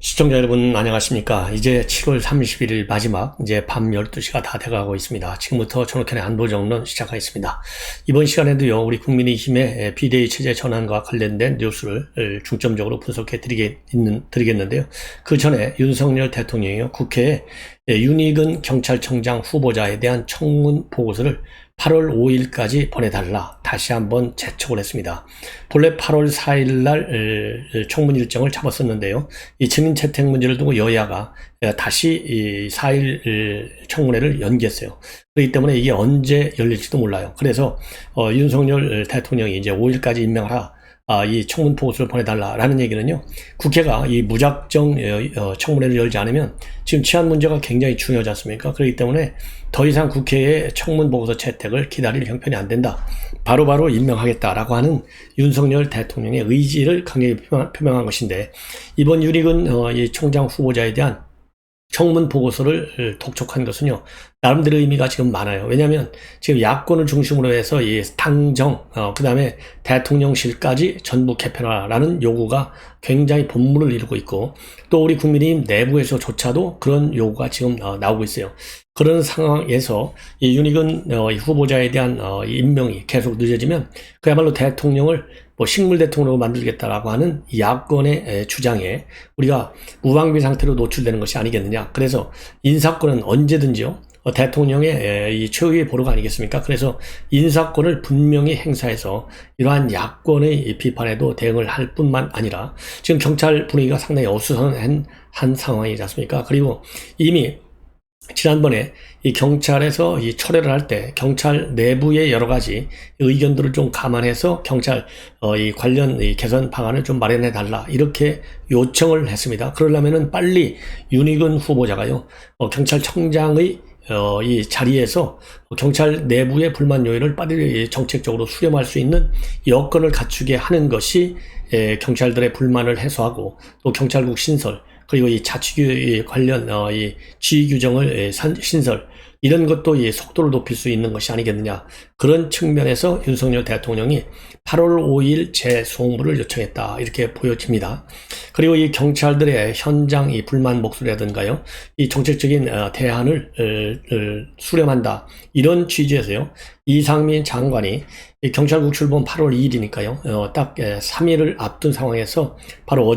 시청자 여러분 안녕하십니까. 이제 7월 31일 마지막 이제 밤 12시가 다 돼가고 있습니다. 지금부터 전국현의 안보정론 시작하겠습니다. 이번 시간에도요 우리 국민의힘의 비대위 체제 전환과 관련된 뉴스를 중점적으로 분석해 드리겠는데요. 그 전에 윤석열 대통령이요 국회에 윤익은 경찰청장 후보자에 대한 청문 보고서를 8월 5일까지 보내달라 다시 한번 재촉을 했습니다. 본래 8월 4일 날 청문 일정을 잡았었는데요. 이 증인 채택 문제를 두고 여야가 다시 4일 청문회를 연기했어요. 그렇기 때문에 이게 언제 열릴지도 몰라요. 그래서 윤석열 대통령이 이제 5일까지 임명하라. 이 청문 보고서를 보내달라라는 얘기는요, 국회가 이 무작정 청문회를 열지 않으면 지금 치안 문제가 굉장히 중요하지 않습니까? 그렇기 때문에 더 이상 국회의 청문 보고서 채택을 기다릴 형편이 안 된다. 바로바로 임명하겠다라고 하는 윤석열 대통령의 의지를 강하게 표명한 것인데, 이번 윤익은 이 총장 후보자에 대한 청문 보고서를 독촉한 것은요, 나름대로 의미가 지금 많아요. 왜냐하면 지금 야권을 중심으로 해서 이 당정, 그 다음에 대통령실까지 전부 개편하라는 요구가 굉장히 본문을 이루고 있고, 또 우리 국민의힘 내부에서조차도 그런 요구가 지금 나오고 있어요. 그런 상황에서 이 윤익은 후보자에 대한 임명이 계속 늦어지면 그야말로 대통령을 식물 대통령으로 만들겠다라고 하는 야권의 주장에 우리가 무방비 상태로 노출되는 것이 아니겠느냐. 그래서 인사권은 언제든지요, 대통령의 이 최후의 보루가 아니겠습니까? 그래서 인사권을 분명히 행사해서 이러한 야권의 비판에도 대응을 할 뿐만 아니라 지금 경찰 분위기가 상당히 어수선한 상황이지 않습니까? 그리고 이미 지난번에 이 경찰에서 이 철회를 할 때 경찰 내부의 여러 가지 의견들을 좀 감안해서 경찰 이 관련 이 개선 방안을 좀 마련해 달라 이렇게 요청을 했습니다. 그러려면은 빨리 윤익은 후보자가요 경찰청장의 이 자리에서 경찰 내부의 불만 요인을 빨리 정책적으로 수렴할 수 있는 여건을 갖추게 하는 것이 경찰들의 불만을 해소하고 또 경찰국 신설 그리고 이 자치규 관련 이 지휘 규정을 신설 이런 것도 이 속도를 높일 수 있는 것이 아니겠느냐. 그런 측면에서 윤석열 대통령이 8월 5일 재송부를 요청했다 이렇게 보여집니다. 그리고 이 경찰들의 현장 이 불만 목소리라든가요, 이 정책적인 대안을 수렴한다 이런 취지에서요 이상민 장관이 이 경찰국 출범 8월 2일이니까요 딱 3일을 앞둔 상황에서 바로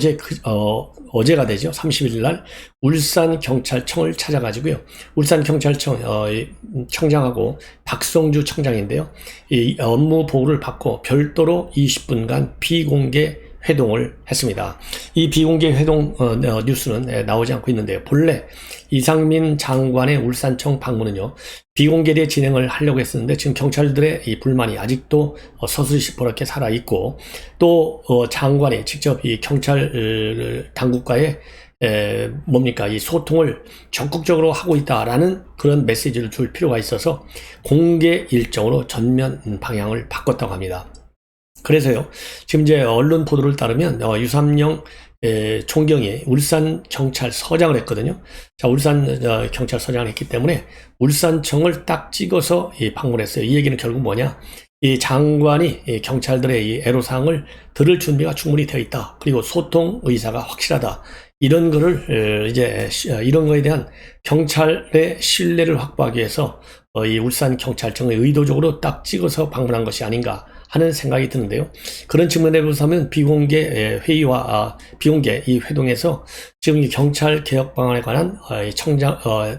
어제가 되죠. 31일 날 울산경찰청을 찾아가지고요. 울산경찰청 청장하고 박성주 청장인데요. 이 업무 보고를 받고 별도로 20분간 비공개 회동을 했습니다. 이 비공개 회동 뉴스는 나오지 않고 있는데요. 본래 이상민 장관의 울산청 방문은요 비공개로 진행을 하려고 했었는데 지금 경찰들의 이 불만이 아직도 서슬이 시퍼렇게 살아있고 또 장관이 직접 이 경찰 당국과의 이 소통을 적극적으로 하고 있다라는 그런 메시지를 줄 필요가 있어서 공개 일정으로 전면 방향을 바꿨다고 합니다. 그래서요, 지금 이제 언론 보도를 따르면 유삼영 총경이 울산 경찰서장을 했거든요. 자, 울산 경찰서장을 했기 때문에 울산청을 딱 찍어서 방문했어요. 이 얘기는 결국 뭐냐? 이 장관이 경찰들의 이 애로사항을 들을 준비가 충분히 되어 있다. 그리고 소통 의사가 확실하다. 이런 거를 이런 거에 대한 경찰의 신뢰를 확보하기 위해서 이 울산 경찰청을 의도적으로 딱 찍어서 방문한 것이 아닌가 하는 생각이 드는데요. 그런 측면에 보자면 비공개 회의와 비공개 이 회동에서 지금 이 경찰 개혁 방안에 관한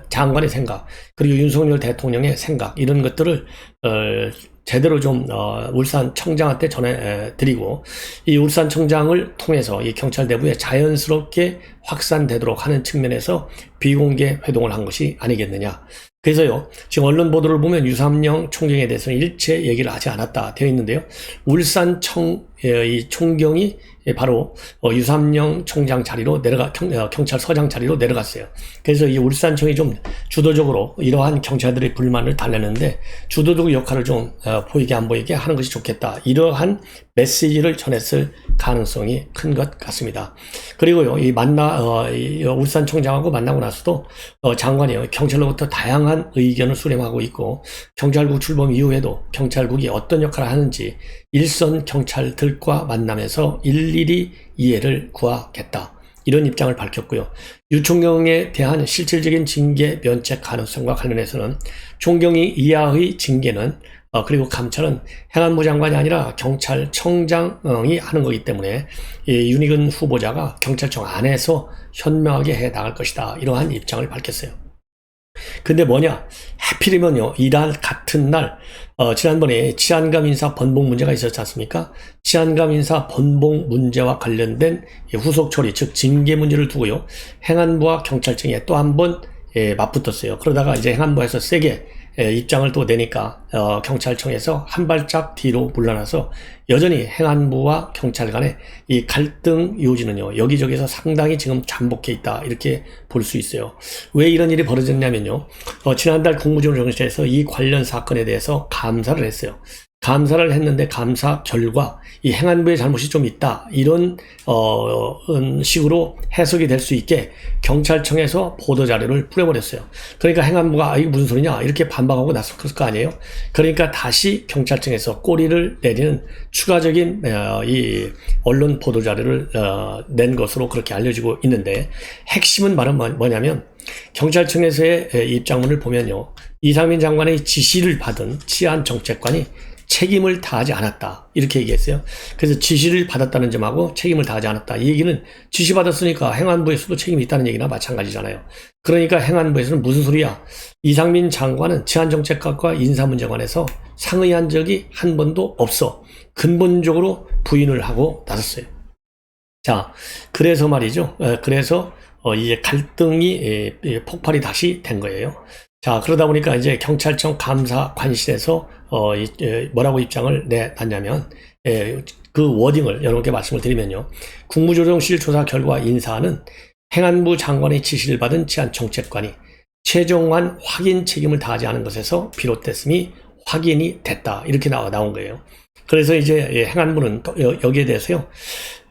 장관의 생각 그리고 윤석열 대통령의 생각 이런 것들을 제대로 좀 울산 청장한테 전해드리고 이 울산 청장을 통해서 이 경찰 내부에 자연스럽게 확산되도록 하는 측면에서 비공개 회동을 한 것이 아니겠느냐. 그래서요, 지금 언론 보도를 보면 유삼영 총경에 대해서는 일체 얘기를 하지 않았다 되어 있는데요. 울산청 이 총경이 바로 유삼영 총장 자리로 경찰서장 자리로 내려갔어요. 그래서 이 울산청이 좀 주도적으로 이러한 경찰들의 불만을 달래는데 주도적 역할을 좀 보이게 안 보이게 하는 것이 좋겠다. 이러한 메시지를 전했을 가능성이 큰 것 같습니다. 그리고요, 울산청장하고 만나고 나서도 장관이요 경찰로부터 다양한 의견을 수렴하고 있고 경찰국 출범 이후에도 경찰국이 어떤 역할을 하는지 일선 경찰들과 만나면서 일일이 이해를 구하겠다. 이런 입장을 밝혔고요. 유총경에 대한 실질적인 징계 면책 가능성과 관련해서는 총경이 이하의 징계는 그리고 감찰은 행안부 장관이 아니라 경찰청장이 하는 거기 때문에 이 윤희근 후보자가 경찰청 안에서 현명하게 해 나갈 것이다. 이러한 입장을 밝혔어요. 근데 뭐냐? 하필이면요, 이날 같은 날, 지난번에 치안감 인사 번복 문제가 있었지 않습니까? 치안감 인사 번복 문제와 관련된 후속 처리, 즉 징계 문제를 두고요, 행안부와 경찰청에 또 한 번 맞붙었어요. 그러다가 이제 행안부에서 세게 입장을 또 내니까 경찰청에서 한 발짝 뒤로 물러나서 여전히 행안부와 경찰 간의 이 갈등 요지는요, 여기저기서 상당히 지금 잠복해 있다, 이렇게 볼 수 있어요. 왜 이런 일이 벌어졌냐면요, 지난달 국무조정실에서 이 관련 사건에 대해서 감사를 했어요. 감사를 했는데 감사 결과 이 행안부의 잘못이 좀 있다, 이런 식으로 해석이 될 수 있게 경찰청에서 보도자료를 뿌려버렸어요. 그러니까 행안부가 이게 무슨 소리냐 이렇게 반박하고 나섰을 거 아니에요. 그러니까 다시 경찰청에서 꼬리를 내리는 추가적인 이 언론 보도자료를 낸 것으로 그렇게 알려지고 있는데, 핵심은 말은 뭐냐면 경찰청에서의 입장문을 보면요, 이상민 장관의 지시를 받은 치안정책관이 책임을 다하지 않았다, 이렇게 얘기했어요. 그래서 지시를 받았다는 점하고 책임을 다하지 않았다, 이 얘기는 지시받았으니까 행안부에서도 책임이 있다는 얘기나 마찬가지잖아요. 그러니까 행안부에서는 무슨 소리야, 이상민 장관은 치안정책관과 인사문제에 관해서 상의한 적이 한 번도 없어, 근본적으로 부인을 하고 나섰어요. 자, 그래서 말이죠, 그래서 이제 갈등이 폭발이 다시 된 거예요. 자, 그러다 보니까 이제 경찰청 감사관실에서 뭐라고 입장을 내놨냐면, 그 워딩을 여러분께 말씀을 드리면요, 국무조정실 조사 결과 인사는 행안부 장관의 지시를 받은 치안정책관이 최종한 확인 책임을 다하지 않은 것에서 비롯됐음이 확인이 됐다, 이렇게 나온 거예요. 그래서 이제 행안부는 여기에 대해서요,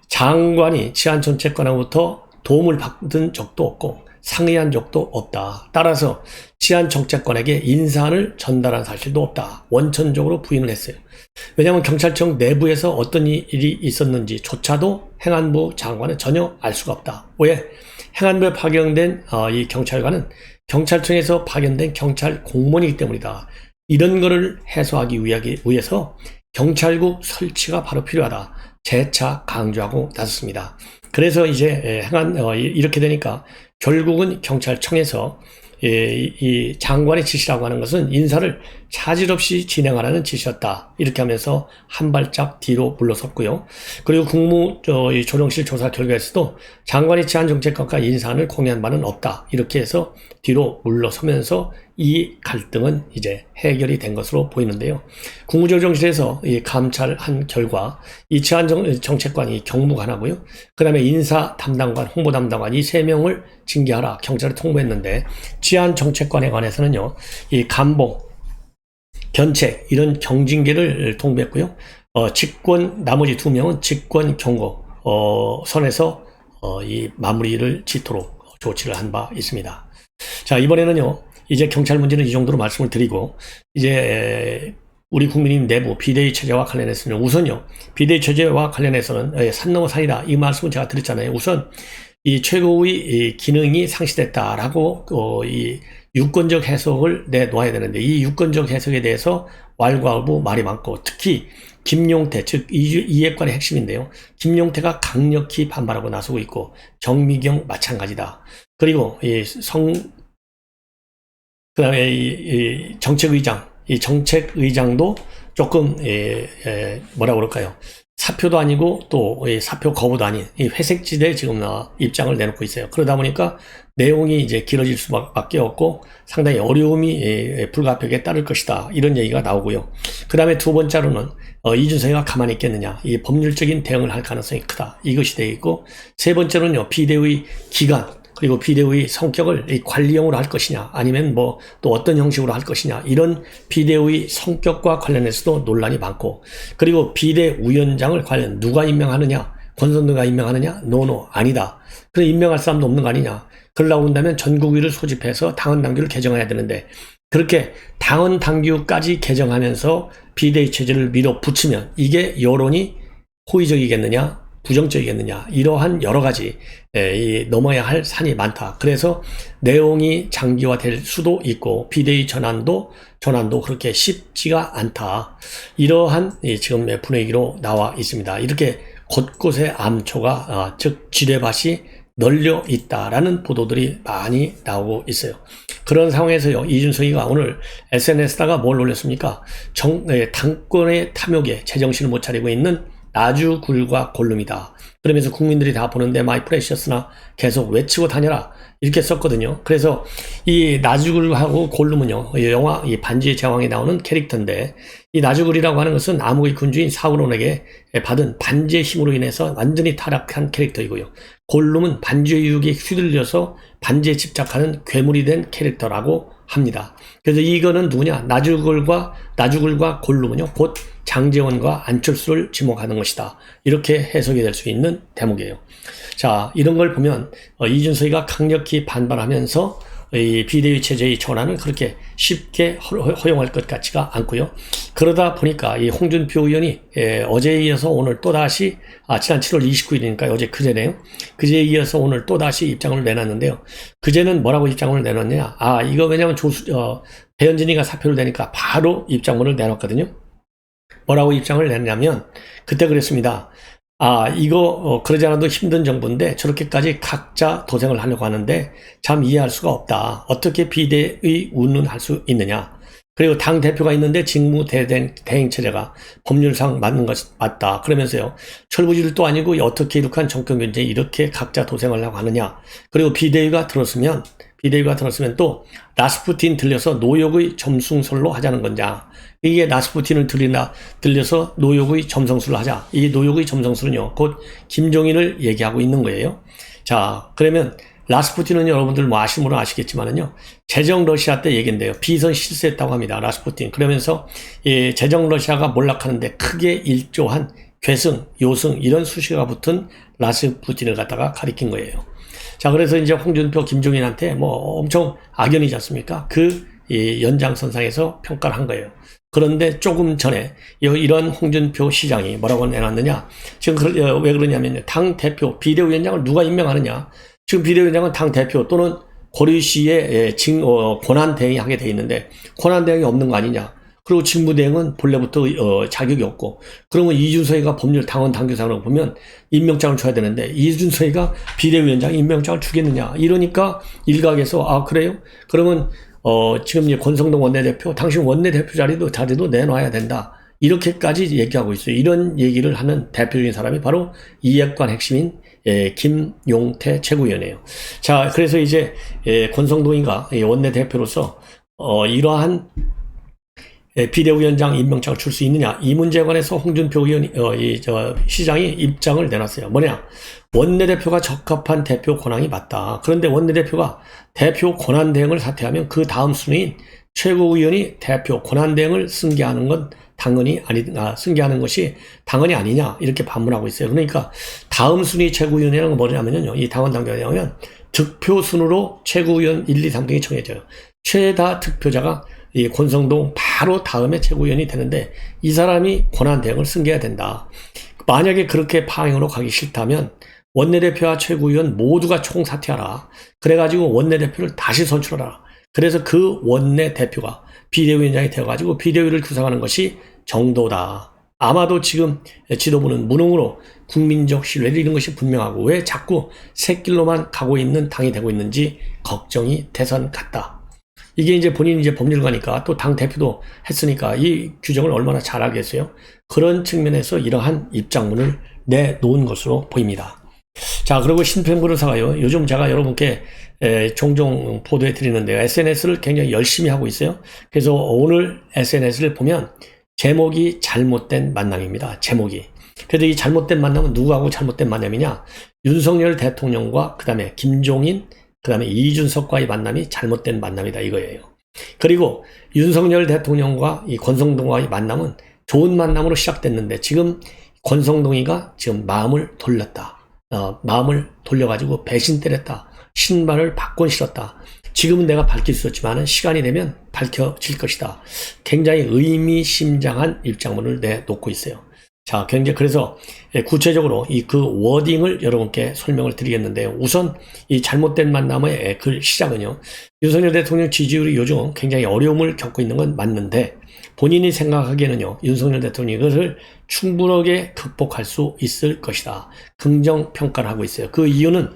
장관이 치안정책관으로부터 도움을 받은 적도 없고 상의한 적도 없다, 따라서 치안정책관에게 인사안을 전달한 사실도 없다, 원천적으로 부인을 했어요. 왜냐하면 경찰청 내부에서 어떤 일이 있었는지조차도 행안부 장관은 전혀 알 수가 없다. 왜? 행안부에 파견된 이 경찰관은 경찰청에서 파견된 경찰 공무원이기 때문이다. 이런 거를 해소하기 위해서 경찰국 설치가 바로 필요하다, 재차 강조하고 나섰습니다. 그래서 이제 이렇게 되니까 결국은 경찰청에서 이 장관의 지시라고 하는 것은 인사를 차질 없이 진행하라는 지시였다, 이렇게 하면서 한 발짝 뒤로 물러섰고요. 그리고 국무조정실 조사 결과에서도 장관이 치안정책관과 인사안을 공유한 바는 없다, 이렇게 해서 뒤로 물러서면서 이 갈등은 이제 해결이 된 것으로 보이는데요. 국무조정실에서 이 감찰한 결과 이 치안정책관이 경무가 하나고요, 그 다음에 인사 담당관, 홍보 담당관, 이 3명을 징계하라 경찰에 통보했는데, 치안정책관에 관해서는요, 이 감봉, 견책, 이런 경징계를 통보했고요, 나머지 2명은 직권 경고 선에서 이 마무리를 짓도록 조치를 한 바 있습니다. 자, 이번에는요, 이제 경찰 문제는 이 정도로 말씀을 드리고, 이제 우리 국민의힘 내부 비대위 체제와 관련해서는, 우선요, 비대위 체제와 관련해서는 산 넘어 산이다, 이 말씀은 제가 드렸잖아요. 우선 이 최고의 기능이 상실됐다라고 이 유권적 해석을 내놓아야 되는데, 이 유권적 해석에 대해서 왈가왈부 말이 많고, 특히 김용태, 즉 이해관의 핵심인데요, 김용태가 강력히 반발하고 나서고 있고, 정미경 마찬가지다. 그리고 그다음에 이 정책의장도 조금 뭐라고 그럴까요? 사표도 아니고 또 사표 거부도 아닌 이 회색지대에 지금 입장을 내놓고 있어요. 그러다 보니까 내용이 이제 길어질 수밖에 없고 상당히 어려움이 불가피하게 따를 것이다, 이런 얘기가 나오고요. 그 다음에 두 번째로는 이준석이가 가만히 있겠느냐, 이 법률적인 대응을 할 가능성이 크다, 이것이 되어 있고, 세 번째로는요, 비대위 기간 그리고 비대위 성격을 관리형으로 할 것이냐, 아니면 뭐 또 어떤 형식으로 할 것이냐, 이런 비대위 성격과 관련해서도 논란이 많고, 그리고 비대위원장을 과연 누가 임명하느냐, 권선동가 임명하느냐, 노노, 아니다. 그래, 임명할 사람도 없는 거 아니냐. 그러려고 한다면 전국위를 소집해서 당헌당규를 개정해야 되는데, 그렇게 당헌당규까지 개정하면서 비대위 체제를 밀어붙이면 이게 여론이 호의적이겠느냐, 부정적이겠느냐. 이러한 여러 가지 넘어야 할 산이 많다. 그래서 내용이 장기화될 수도 있고 비대위 전환도 그렇게 쉽지가 않다. 이러한 지금 분위기로 나와 있습니다. 이렇게 곳곳에 암초가 즉 지뢰밭이 널려 있다라는 보도들이 많이 나오고 있어요. 그런 상황에서요, 이준석이가 오늘 SNS에다가 뭘 올렸습니까? 당권의 탐욕에 제정신을 못 차리고 있는 나주굴과 골룸이다. 그러면서 국민들이 다 보는데 마이 프레셔스나 계속 외치고 다녀라. 이렇게 썼거든요. 그래서 이 나주굴하고 골룸은요, 영화 이 반지의 제왕에 나오는 캐릭터인데, 이 나주굴이라고 하는 것은 암흑의 군주인 사우론에게 받은 반지의 힘으로 인해서 완전히 타락한 캐릭터이고요. 골룸은 반지의 유혹에 휘둘려서 반지에 집착하는 괴물이 된 캐릭터라고 합니다. 그래서 이거는 누구냐? 나주굴과 골룸은요, 곧 장제원과 안철수를 지목하는 것이다. 이렇게 해석이 될 수 있는 대목이에요. 자, 이런 걸 보면 이준석이가 강력히 반발하면서 이 비대위 체제의 전환을 그렇게 쉽게 허용할 것 같지가 않고요. 그러다 보니까 이 홍준표 의원이 어제에 이어서 오늘 또다시 지난 7월 29일이니까 어제 그제네요. 그제에 이어서 오늘 또다시 입장을 내놨는데요. 그제는 뭐라고 입장을 내놨냐? 이거 왜냐면 배현진이가 사표를 내니까 바로 입장문을 내놨거든요. 뭐라고 입장을 냈냐면 그때 그랬습니다. 이거 그러지 않아도 힘든 정부인데 저렇게까지 각자 도생을 하려고 하는데 참 이해할 수가 없다. 어떻게 비대위 운운할 수 있느냐. 그리고 당 대표가 있는데 직무대행 체제가 법률상 맞는 것이 맞다. 그러면서요, 철부지도 아니고 어떻게 이룩한 정권 견제에 이렇게 각자 도생을 하려고 하느냐. 그리고 비대위가 들었으면 또 라스푸틴 들려서 노역의 점성술로 하자는 거냐. 이게 라스푸틴을 들려서 노역의 점성술을 하자. 이 노역의 점성술은요, 곧 김종인을 얘기하고 있는 거예요. 자, 그러면 라스푸틴은 여러분들 뭐 아시면 아시겠지만은요, 제정 러시아 때 얘기인데요. 비선 실세했다고 합니다. 라스푸틴. 그러면서 이 제정 러시아가 몰락하는데 크게 일조한 괴승, 요승 이런 수식어가 붙은 라스푸틴을 갖다가 가리킨 거예요. 자, 그래서 이제 홍준표, 김종인한테 뭐 엄청 악연이지 않습니까? 이 연장선상에서 평가를 한 거예요. 그런데 조금 전에 이런 홍준표 시장이 뭐라고 내놨느냐? 지금 왜 그러냐면요. 당 대표, 비대위원장을 누가 임명하느냐? 지금 비대위원장은 당 대표 또는 고려시의 권한대행이 하게 돼 있는데 권한대행이 없는 거 아니냐? 그리고 직무대행은 본래부터 자격이 없고, 그러면 이준석이가 법률 당원 당규상으로 보면 임명장을 줘야 되는데 이준석이가 비대위원장 임명장을 주겠느냐? 이러니까 일각에서 그래요? 그러면 지금 권성동 원내대표, 당신 원내대표 자리도 내놔야 된다. 이렇게까지 얘기하고 있어요. 이런 얘기를 하는 대표적인 사람이 바로 이핵관 핵심인 김용태 최고위원이에요. 자, 그래서 이제 권성동이가 원내대표로서 이러한 비대위원장 임명장을 줄 수 있느냐, 이 문제에 관해서 홍준표 시장이 입장을 내놨어요. 뭐냐? 원내대표가 적합한 대표 권한이 맞다. 그런데 원내대표가 대표 권한대행을 사퇴하면 그 다음 순위인 최고위원이 대표 권한대행을 승계하는 건 승계하는 것이 당헌이 아니냐, 이렇게 반문하고 있어요. 그러니까 다음 순위 최고위원이라는 건 뭐냐면요, 이 당헌 단계에 하면 득표 순으로 최고위원 1, 2, 3등이 정해져요. 최다 득표자가 이 권성동 바로 다음에 최고위원이 되는데 이 사람이 권한대행을 승계해야 된다. 만약에 그렇게 파행으로 가기 싫다면 원내대표와 최고위원 모두가 총사퇴하라. 그래가지고 원내대표를 다시 선출하라. 그래서 그 원내대표가 비대위원장이 되어가지고 비대위를 구성하는 것이 정도다. 아마도 지금 지도부는 무능으로 국민적 신뢰를 잃은 것이 분명하고 왜 자꾸 새길로만 가고 있는 당이 되고 있는지 걱정이 대선 같다. 이게 이제 본인이 이제 법률가니까 또 당 대표도 했으니까 이 규정을 얼마나 잘 알겠어요. 그런 측면에서 이러한 입장문을 내놓은 것으로 보입니다. 자, 그리고 신평그릇사가요, 요즘 제가 여러분께 종종 보도해 드리는데요, SNS를 굉장히 열심히 하고 있어요. 그래서 오늘 SNS를 보면 제목이 잘못된 만남입니다. 제목이. 그래도 이 잘못된 만남은 누구하고 잘못된 만남이냐? 윤석열 대통령과 그 다음에 김종인, 그 다음에 이준석과의 만남이 잘못된 만남이다, 이거예요. 그리고 윤석열 대통령과 이 권성동과의 만남은 좋은 만남으로 시작됐는데 지금 권성동이가 지금 마음을 돌렸다. 마음을 돌려가지고 배신 때렸다. 신발을 바꿔 신었다. 지금은 내가 밝힐 수 없지만 시간이 되면 밝혀질 것이다. 굉장히 의미심장한 입장문을 내놓고 있어요. 자, 굉장히 그래서 구체적으로 그 워딩을 여러분께 설명을 드리겠는데요. 우선 이 잘못된 만남의 그 시작은요. 윤석열 대통령 지지율이 요즘 굉장히 어려움을 겪고 있는 건 맞는데 본인이 생각하기에는요. 윤석열 대통령이 이것을 충분하게 극복할 수 있을 것이다. 긍정 평가를 하고 있어요. 그 이유는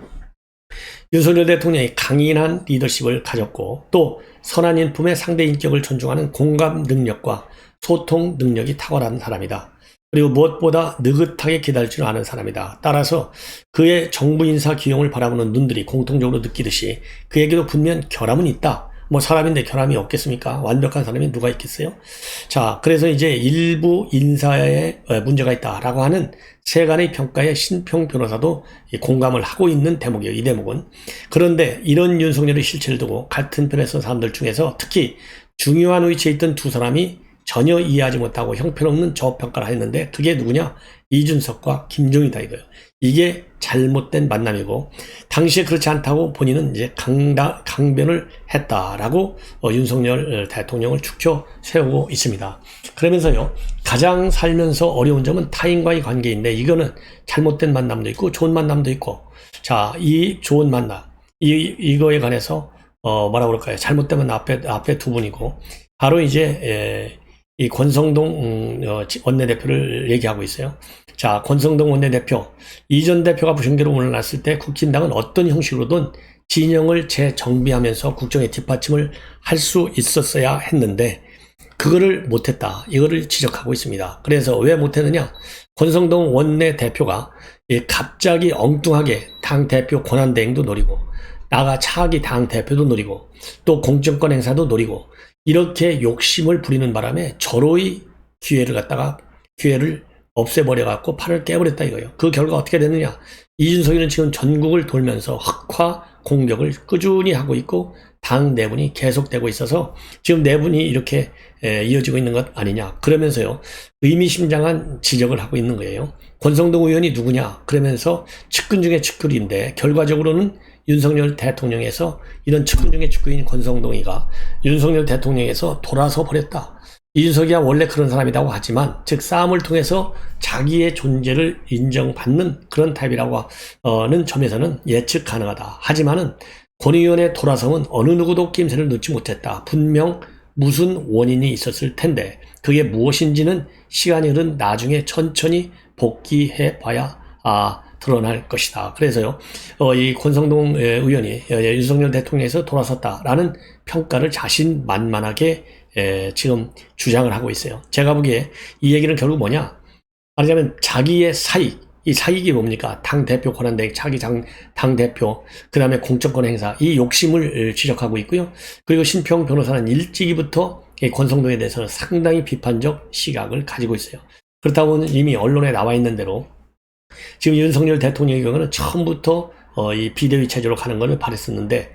윤석열 대통령이 강인한 리더십을 가졌고 또 선한 인품의 상대 인격을 존중하는 공감 능력과 소통 능력이 탁월한 사람이다. 그리고 무엇보다 느긋하게 기다릴 줄 아는 사람이다. 따라서 그의 정부 인사 기용을 바라보는 눈들이 공통적으로 느끼듯이 그에게도 분명 결함은 있다. 뭐 사람인데 결함이 없겠습니까? 완벽한 사람이 누가 있겠어요? 자, 그래서 이제 일부 인사에 문제가 있다라고 하는 세간의 평가에 신평 변호사도 공감을 하고 있는 대목이에요. 이 대목은. 그런데 이런 윤석열의 실체를 두고 같은 편에 선 사람들 중에서 특히 중요한 위치에 있던 두 사람이 전혀 이해하지 못하고 형편없는 저평가를 했는데 그게 누구냐? 이준석과 김종인이다 이거예요. 이게 잘못된 만남이고 당시에 그렇지 않다고 본인은 이제 강변을 했다라고 윤석열 대통령을 축켜 세우고 있습니다. 그러면서요. 가장 살면서 어려운 점은 타인과의 관계인데 이거는 잘못된 만남도 있고 좋은 만남도 있고 자, 이 좋은 만남 이거에 관해서 뭐라 그럴까요? 잘못된 만남 앞에 두 분이고 바로 이제 이 권성동 원내대표를 얘기하고 있어요. 자, 권성동 원내대표, 이 전 대표가 부정계로 물러났을 때 국진당은 어떤 형식으로든 진영을 재정비하면서 국정의 뒷받침을 할 수 있었어야 했는데 그거를 못했다. 이거를 지적하고 있습니다. 그래서 왜 못했느냐? 권성동 원내대표가 갑자기 엉뚱하게 당대표 권한대행도 노리고 나가 차기 당대표도 노리고 또 공정권 행사도 노리고 이렇게 욕심을 부리는 바람에 절호의 기회를 없애버려갖고 판을 깨버렸다 이거예요. 그 결과 어떻게 됐느냐. 이준석이는 지금 전국을 돌면서 흑화 공격을 꾸준히 하고 있고 당 내분이 계속되고 있어서 지금 내분이 이렇게 이어지고 있는 것 아니냐. 그러면서요. 의미심장한 지적을 하고 있는 거예요. 권성동 의원이 누구냐. 그러면서 측근 중에 측근인데 결과적으로는 윤석열 대통령에서 이런 측근 중에 측근인 권성동이가 윤석열 대통령에서 돌아서 버렸다. 이준석이야 원래 그런 사람이라고 하지만 즉 싸움을 통해서 자기의 존재를 인정받는 그런 타입이라고 하는 점에서는 예측 가능하다. 하지만은 권 의원의 돌아섬은 어느 누구도 낌새를 넣지 못했다. 분명 무슨 원인이 있었을 텐데 그게 무엇인지는 시간이 흐른 나중에 천천히 복귀해 봐야 드러날 것이다. 그래서요, 이 권성동 의원이 윤석열 대통령에서 돌아섰다라는 평가를 자신만만하게 지금 주장을 하고 있어요. 제가 보기에 이 얘기는 결국 뭐냐? 말하자면 자기의 사익, 이 사익이 뭡니까? 당대표 권한대행, 차기 당대표, 그 다음에 공천권 행사, 이 욕심을 지적하고 있고요. 그리고 신평 변호사는 일찍이부터 권성동에 대해서는 상당히 비판적 시각을 가지고 있어요. 그렇다고 이미 언론에 나와 있는 대로 지금 윤석열 대통령의 경우는 처음부터 이 비대위 체제로 가는 것을 바랬었는데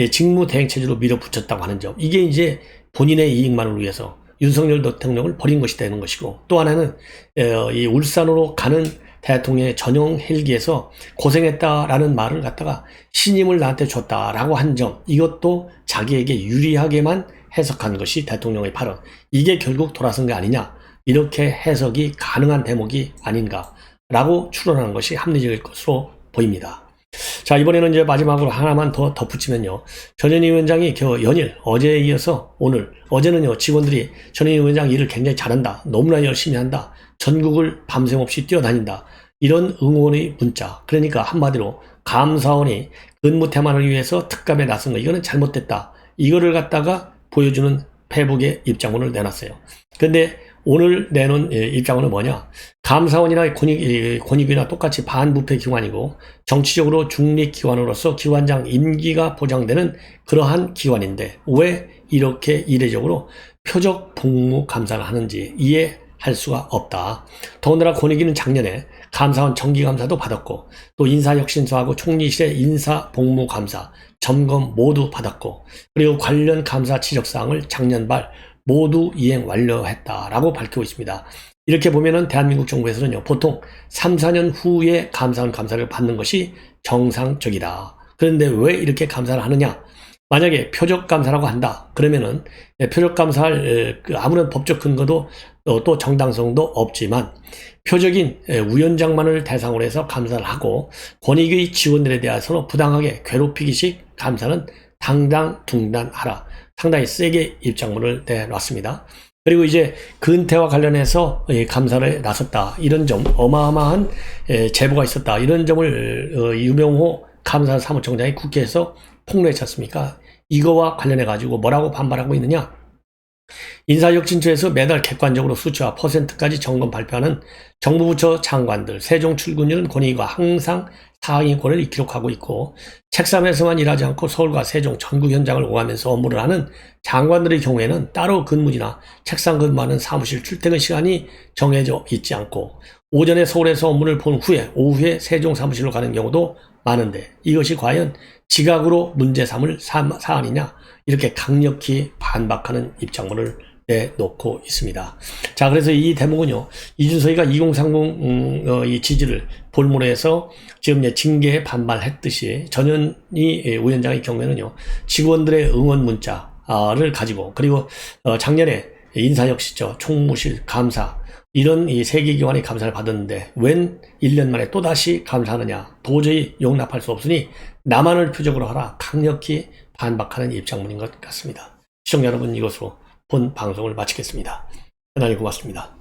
직무 대행 체제로 밀어붙였다고 하는 점, 이게 이제 본인의 이익만을 위해서 윤석열 대통령을 버린 것이 되는 것이고, 또 하나는 이 울산으로 가는 대통령의 전용 헬기에서 고생했다라는 말을 갖다가 신임을 나한테 줬다라고 한 점, 이것도 자기에게 유리하게만 해석한 것이 대통령의 발언, 이게 결국 돌아선 게 아니냐, 이렇게 해석이 가능한 대목이 아닌가 라고 추론하는 것이 합리적일 것으로 보입니다. 자, 이번에는 이제 마지막으로 하나만 더 덧붙이면요. 전현희 위원장이 연일 어제에 이어서 오늘, 어제는요, 직원들이 전현희 위원장 일을 굉장히 잘한다, 너무나 열심히 한다, 전국을 밤샘 없이 뛰어다닌다, 이런 응원의 문자. 그러니까 한마디로 감사원이 근무 태만을 위해서 특감에 나선 거, 이거는 잘못됐다, 이거를 갖다가 보여주는 페북의 입장문을 내놨어요. 근데 오늘 내놓은 입장은 뭐냐? 감사원이나 권익위나 똑같이 반부패 기관이고 정치적으로 중립기관으로서 기관장 임기가 보장되는 그러한 기관인데 왜 이렇게 이례적으로 표적 복무 감사를 하는지 이해할 수가 없다. 더군다나 권익위는 작년에 감사원 정기감사도 받았고 또 인사혁신처하고 총리실의 인사복무감사 점검 모두 받았고 그리고 관련 감사 지적사항을 작년 말 모두 이행 완료했다라고 밝히고 있습니다. 이렇게 보면은 대한민국 정부에서는요, 보통 3, 4년 후에 감사원 감사를 받는 것이 정상적이다. 그런데 왜 이렇게 감사를 하느냐? 만약에 표적감사라고 한다. 그러면은 표적감사할 아무런 법적 근거도 또 정당성도 없지만 표적인 위원장만을 대상으로 해서 감사를 하고 권익의 지원들에 대해서는 부당하게 괴롭히기식 감사는 당장 중단하라. 상당히 세게 입장문을 내놨습니다. 그리고 이제 근태와 관련해서 감사를 나섰다. 이런 점, 어마어마한 제보가 있었다. 이런 점을 유명호 감사사무총장이 국회에서 폭로했지 않습니까? 이거와 관련해 가지고 뭐라고 반발하고 있느냐? 인사혁신처에서 매달 객관적으로 수치와 퍼센트까지 점검 발표하는 정부 부처 장관들 세종 출근율은 권익위가 항상 상위권을 기록하고 있고 책상에서만 일하지 않고 서울과 세종 전국 현장을 오가면서 업무를 하는 장관들의 경우에는 따로 근무지나 책상 근무하는 사무실 출퇴근 시간이 정해져 있지 않고 오전에 서울에서 업무를 본 후에 오후에 세종 사무실로 가는 경우도 많은데 이것이 과연 지각으로 문제 삼을 사안이냐 이렇게 강력히 반박하는 입장문을 내놓고 있습니다. 자, 그래서 이 대목은요, 이준석이가 2030 이 지지를 볼모로 해서 지금 이제 징계에 반발했듯이 전현희 위원장의 경우에는요, 직원들의 응원 문자를 가지고 그리고 작년에 인사혁신처, 총무실, 감사 이런 이 세 개 기관의 감사를 받았는데 웬 1년 만에 또다시 감사하느냐 도저히 용납할 수 없으니 나만을 표적으로 하라 강력히 반박하는 입장문인 것 같습니다. 시청자 여러분 이것으로 본 방송을 마치겠습니다. 대단히 고맙습니다.